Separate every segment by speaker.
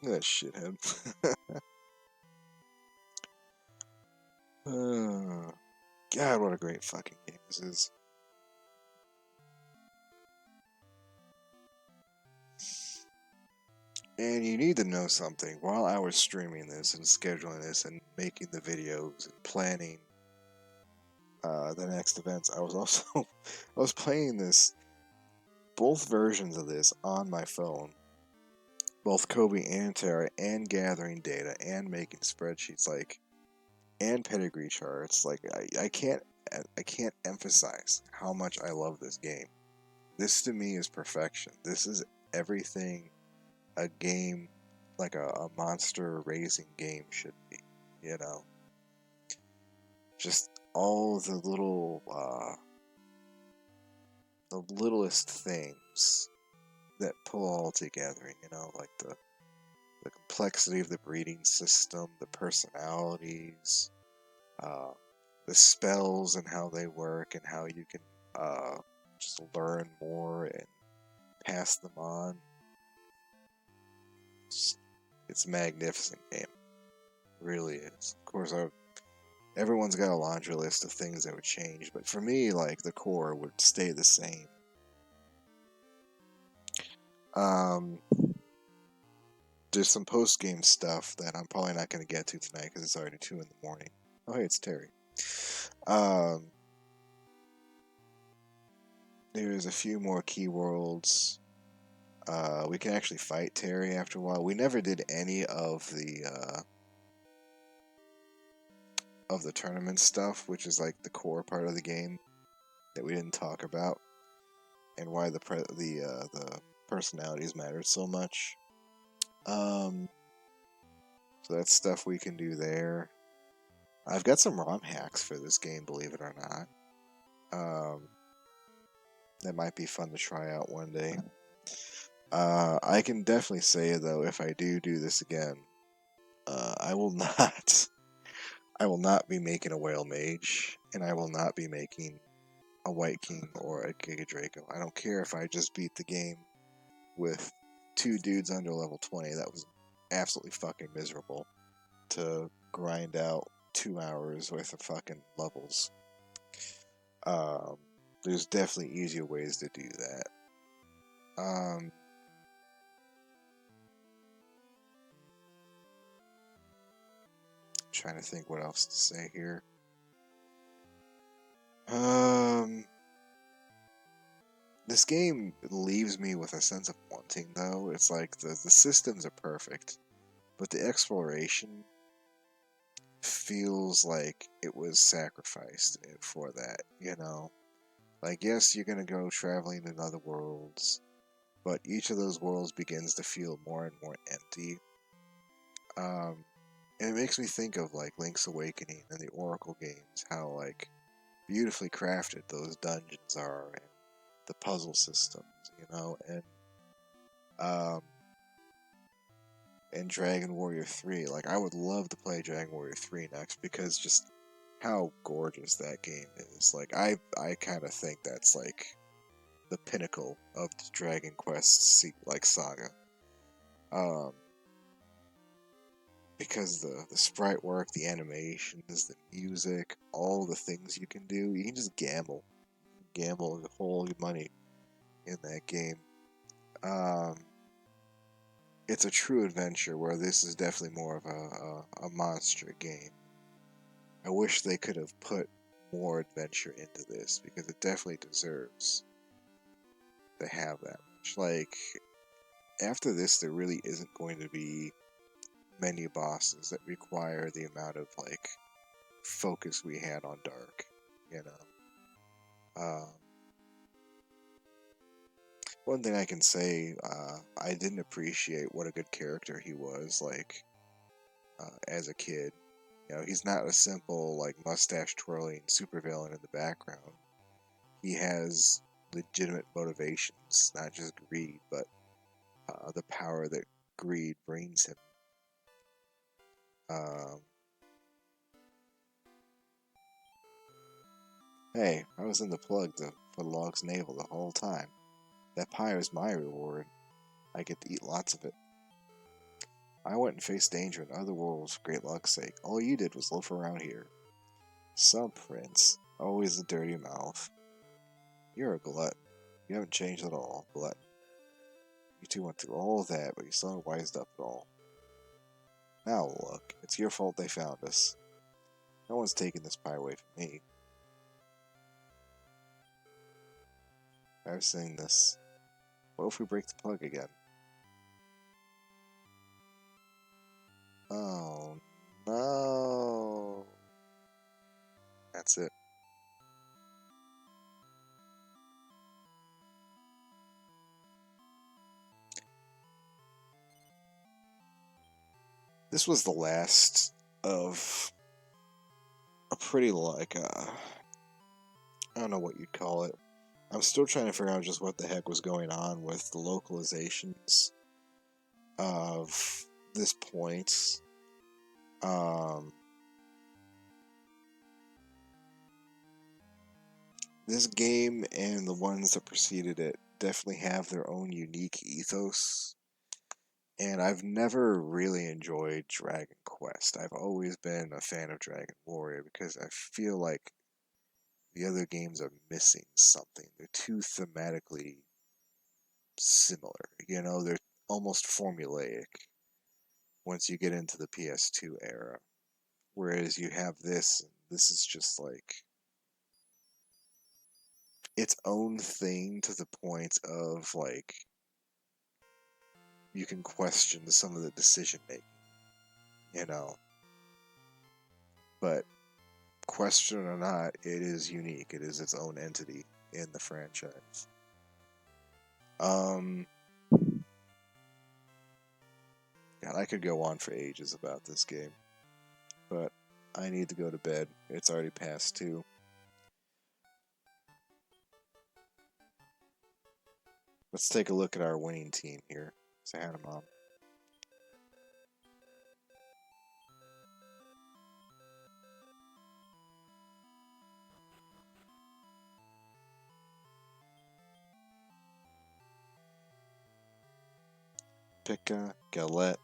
Speaker 1: That shithead. God, what a great fucking game this is. And you need to know something. While I was streaming this and scheduling this and making the videos and planning the next events, I was also I was playing both versions of this on my phone, both Kobe and Terra, and gathering data and making spreadsheets, like, and pedigree charts. Like, I can't emphasize how much I love this game. This to me is perfection. This is everything a game, like a monster raising game, should be. You know, just all the littlest things that pull all together. You know, like the complexity of the breeding system, the personalities, uh, the spells and how they work, and how you can just learn more and pass them on. It's a magnificent game. It really is. Of course, everyone's got a laundry list of things that would change, but for me, like, the core would stay the same. Um, there's some post game stuff that I'm probably not going to get to tonight because it's already 2 in the morning. Oh, hey, it's Terry. There's a few more key worlds. We can actually fight Terry after a while. We never did any of the tournament stuff, which is like the core part of the game that we didn't talk about, and why the personalities mattered so much. So that's stuff we can do there. I've got some ROM hacks for this game, believe it or not. That might be fun to try out one day. I can definitely say though, if I do this again, I will not. I will not be making a whale mage, and I will not be making a white king or a Giga Draco. I don't care if I just beat the game with 2 dudes under level 20. That was absolutely fucking miserable to grind out 2 hours worth of fucking levels. There's definitely easier ways to do that. Trying to think what else to say here. This game leaves me with a sense of wanting, though. It's like the systems are perfect, but the exploration feels like it was sacrificed for that, you know? Like, yes, you're gonna go traveling in other worlds, but each of those worlds begins to feel more and more empty. And it makes me think of, like, Link's Awakening and the Oracle games, how, like, beautifully crafted those dungeons are, and the puzzle systems, you know? And Dragon Warrior 3, like, I would love to play Dragon Warrior 3 next, because just how gorgeous that game is. Like, I kind of think that's, like, the pinnacle of the Dragon Quest saga. Because the sprite work, the animations, the music, all the things you can do, you can just gamble your whole money in that game. It's a true adventure, where this is definitely more of a monster game. I wish they could have put more adventure into this, because it definitely deserves to have that much. Like, after this, there really isn't going to be many bosses that require the amount of, like, focus we had on Dark, you know. One thing I can say, I didn't appreciate what a good character he was, like, as a kid. You know, he's not a simple, like, mustache twirling supervillain in the background. He has legitimate motivations, not just greed, but the power that greed brings him. Hey, I was in the plug for Log's navel the whole time. That pie is my reward. I get to eat lots of it. I went and faced danger in other worlds for great luck's sake. All you did was loaf around here. Some prince. Always a dirty mouth. You're a glutton. You haven't changed at all, glutton. You two went through all of that, but you still haven't wised up at all. Now look, it's your fault they found us. No one's taking this pie away from me. I've seen this. What if we break the plug again? Oh no. That's it. This was the last of a pretty I don't know what you'd call it. I'm still trying to figure out just what the heck was going on with the localizations of this point. This game and the ones that preceded it definitely have their own unique ethos. And I've never really enjoyed Dragon Quest. I've always been a fan of Dragon Warrior because I feel like the other games are missing something. They're too thematically similar. They're almost formulaic once you get into the PS2 era. Whereas you have this, and this is just like its own thing to the point of like you can question some of the decision making, you know. But question or not, it is unique. It is its own entity in the franchise. God, I could go on for ages about this game, but I need to go to bed. It's already past 2. Let's take a look at our winning team here. Say hi to Mom. Pika, Galette,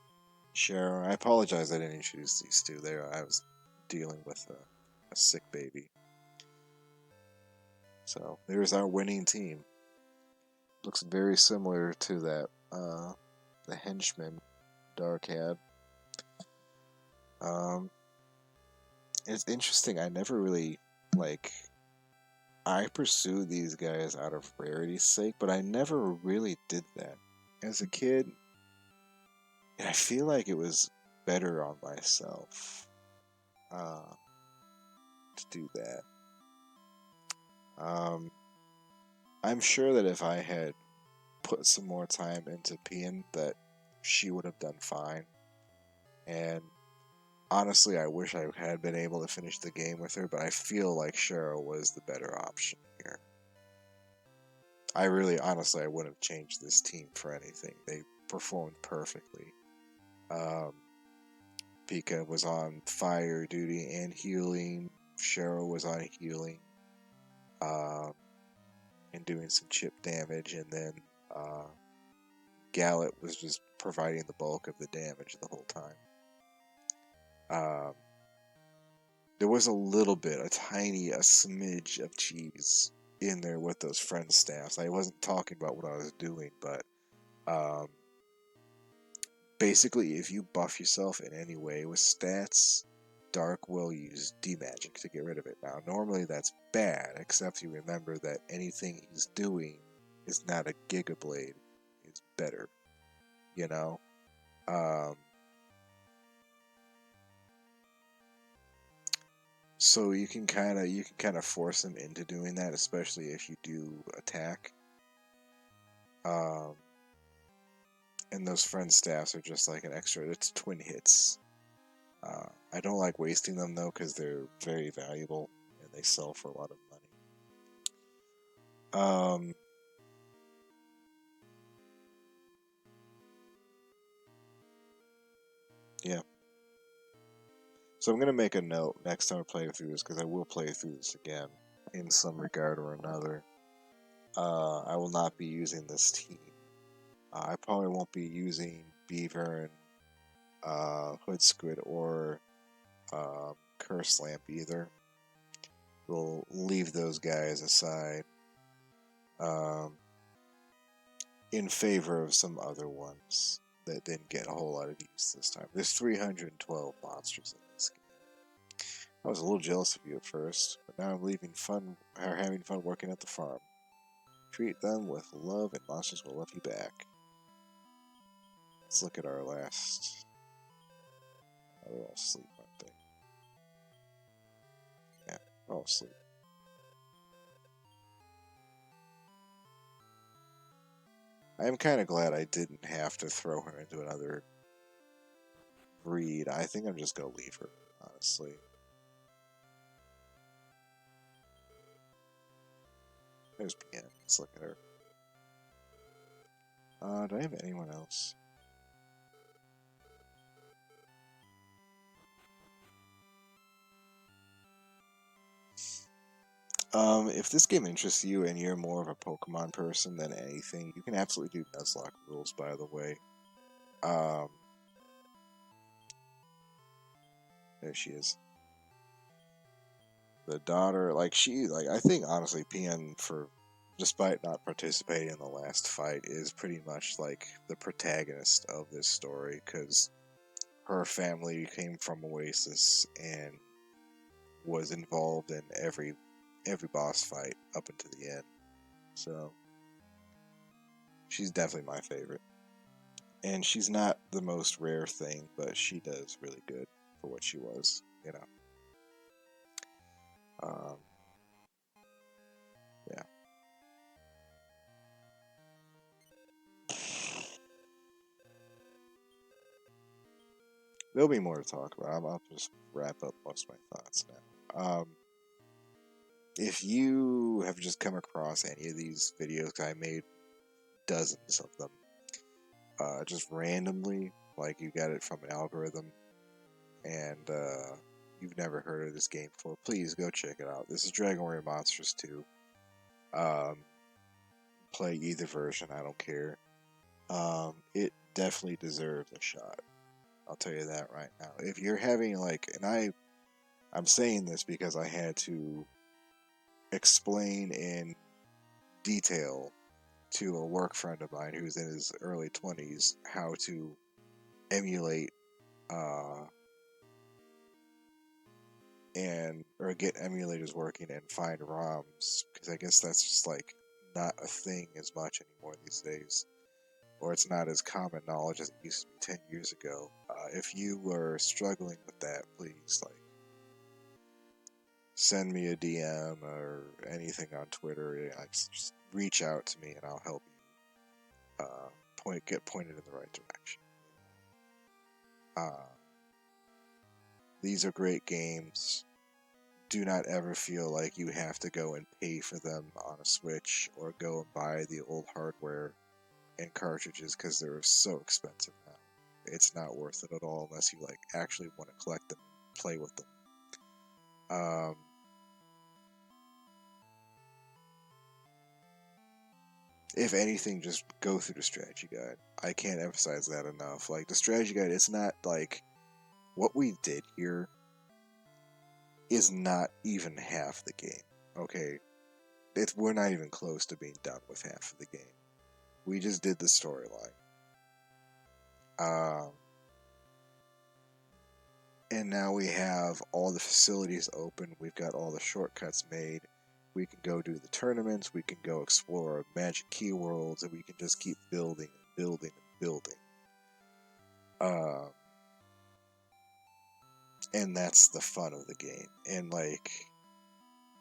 Speaker 1: Cheryl. I apologize I didn't introduce these two. I was dealing with a sick baby. So there's our winning team. Looks very similar to that the henchman Dark had. It's interesting. I never really like. I pursued these guys out of rarity's sake, but I never really did that as a kid. And I feel like it was better on myself to do that. I'm sure that if I had put some more time into Pian, that she would have done fine. And honestly, I wish I had been able to finish the game with her, but I feel like Cheryl was the better option here. Honestly, I wouldn't have changed this team for anything. They performed perfectly. Pika was on fire duty and healing. Cheryl was on healing and doing some chip damage, and then Gallet was just providing the bulk of the damage the whole time. There was a little bit, a smidge of cheese in there with those friend staffs. I wasn't talking about what I was doing, but basically, if you buff yourself in any way with stats, Dark will use D-Magic to get rid of it. Now, normally that's bad, except you remember that anything he's doing is not a Giga Blade. It's better, you know? So you can kind of force him into doing that, especially if you do attack. And those friend staffs are just like an extra. It's twin hits. I don't like wasting them though because they're very valuable and they sell for a lot of money. Yeah. So I'm gonna make a note next time I play through this because I will play through this again in some regard or another. I will not be using this team. I probably won't be using Beaver and Hood Squid or Curse Lamp either. We'll leave those guys aside um, in favor of some other ones that didn't get a whole lot of use this time. There's 312 monsters in this game. I was a little jealous of you at first, but now I'm having fun working at the farm. Treat them with love, and monsters will love you back. Let's look at our last. Oh, they're all asleep, aren't they? Yeah, they're all asleep. I am kind of glad I didn't have to throw her into another breed. I think I'm just gonna leave her, honestly. There's Pian. Let's look at her. Do I have anyone else? If this game interests you and you're more of a Pokemon person than anything, you can absolutely do Nuzlocke rules, by the way. Um, there she is. The daughter, I think honestly, Pian, despite not participating in the last fight, is pretty much like the protagonist of this story, because her family came from Oasis and was involved in every boss fight up until the end. So she's definitely my favorite. And she's not the most rare thing, but she does really good for what she was, you know. Um, yeah. There'll be more to talk about. I'll just wrap up most of my thoughts now. If you have just come across any of these videos, I made dozens of them, just randomly, like you got it from an algorithm, and you've never heard of this game before, please go check it out. This is Dragon Warrior Monsters 2. Um, play either version, I don't care. It definitely deserves a shot. I'll tell you that right now. If you're having I'm saying this because I had to explain in detail to a work friend of mine who's in his early 20s how to emulate uh, or get emulators working and find ROMs, because I guess that's just like not a thing as much anymore these days, or it's not as common knowledge as it used to be 10 years ago. If you were struggling with that, please send me a DM or anything on Twitter. Just reach out to me and I'll help you get pointed in the right direction. Uh, these are great games. Do not ever feel like you have to go and pay for them on a Switch or go and buy the old hardware and cartridges, because they're so expensive now. It's not worth it at all unless you actually want to collect them, play with them. Um, if anything, just go through the strategy guide. I can't emphasize that enough. Like, the strategy guide, it's not like what we did here is not even half the game. Okay, we're not even close to being done with half of the game. We just did the storyline. And now we have all the facilities open. We've got all the shortcuts made. We can go do the tournaments. We can go explore Magic Key Worlds, and we can just keep building and building and building. And that's the fun of the game. And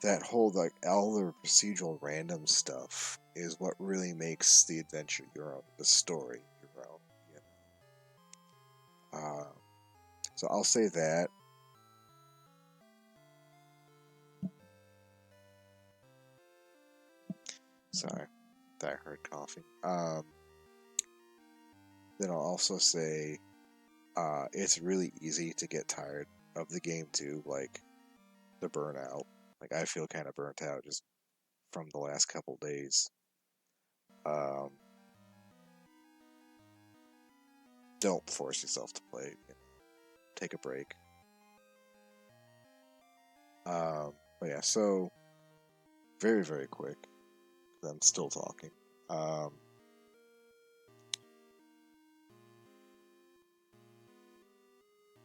Speaker 1: that whole all the procedural random stuff is what really makes the adventure your own, the story your own. You know. So I'll say that. Sorry, I heard coughing. Then I'll also say it's really easy to get tired of the game too, like the burnout. Like, I feel kind of burnt out just from the last couple days. Um, don't force yourself to play. You know, take a break. But yeah, so very, very quick. I'm still talking.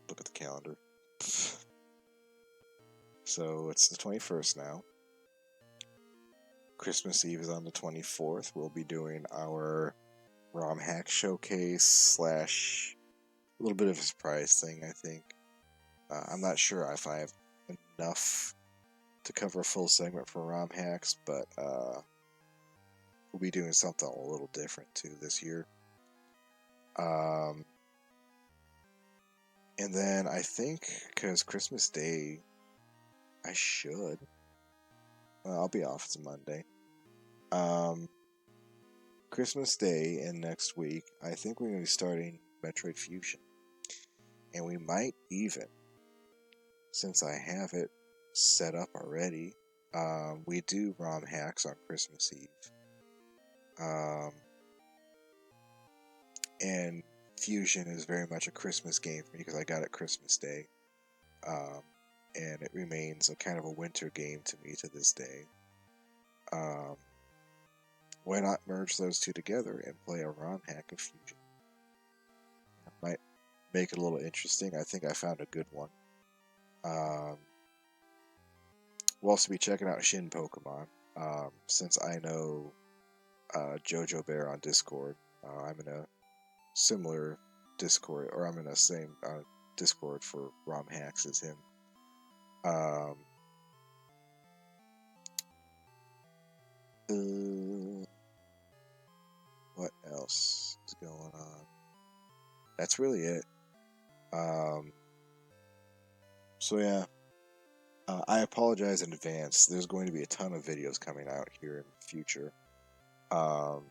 Speaker 1: Look at the calendar. So it's the 21st now. Christmas Eve is on the 24th. We'll be doing our ROM hack showcase slash a little bit of a surprise thing, I think. I'm not sure if I have enough to cover a full segment for ROM hacks, but we'll be doing something a little different too this year. And then I think because Christmas Day, I should. Well, I'll be off. It's a Monday. Christmas Day and next week, I think we're going to be starting Metroid Fusion. And we might even, since I have it set up already, we do ROM hacks on Christmas Eve. And Fusion is very much a Christmas game for me because I got it Christmas Day. And it remains a kind of a winter game to me to this day. Why not merge those two together and play a ROM hack of Fusion? Might make it a little interesting. I think I found a good one. We'll also be checking out Shin Pokemon. Since I know Jojo Bear on Discord, I'm in a similar Discord, or I'm in the same Discord for ROM hacks as him. What else is going on? That's really it. So yeah, I apologize in advance. There's going to be a ton of videos coming out here in the future. And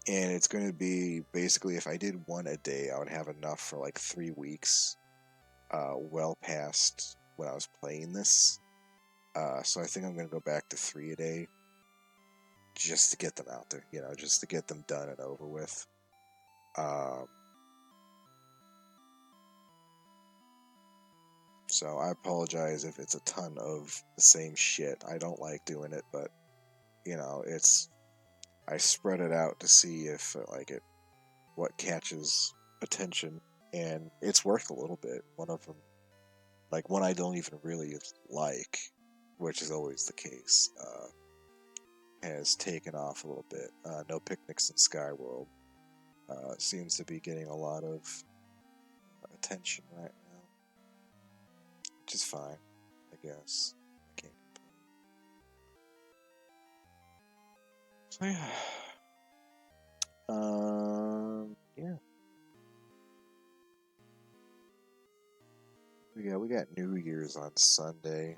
Speaker 1: it's going to be basically, if I did one a day, I would have enough for like 3 weeks, well past when I was playing this. So I think I'm going to go back to 3 a day, just to get them out there, you know, just to get them done and over with. So I apologize if it's a ton of the same shit. I don't like doing it, but, you know, I spread it out to see if, what catches attention, and it's worked a little bit. One of them, like one I don't even really like, which is always the case, has taken off a little bit. No Picnics in Skyworld seems to be getting a lot of attention right now, which is fine, I guess. I can't complain. So yeah. We got New Year's on Sunday.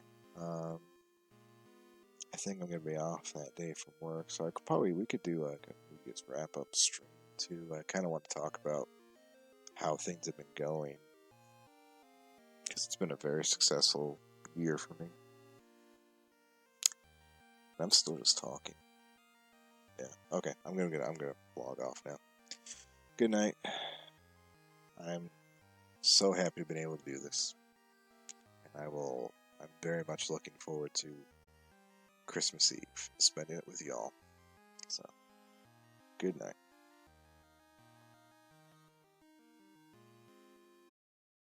Speaker 1: I think I'm gonna be off that day from work, so we could do like a New Year's wrap up stream too. I kind of want to talk about how things have been going because it's been a very successful year for me. I'm still just talking. Yeah. Okay. I'm gonna log off now. Good night. I'm so happy to have been able to do this, and I'm very much looking forward to Christmas Eve, spending it with y'all. So, good night.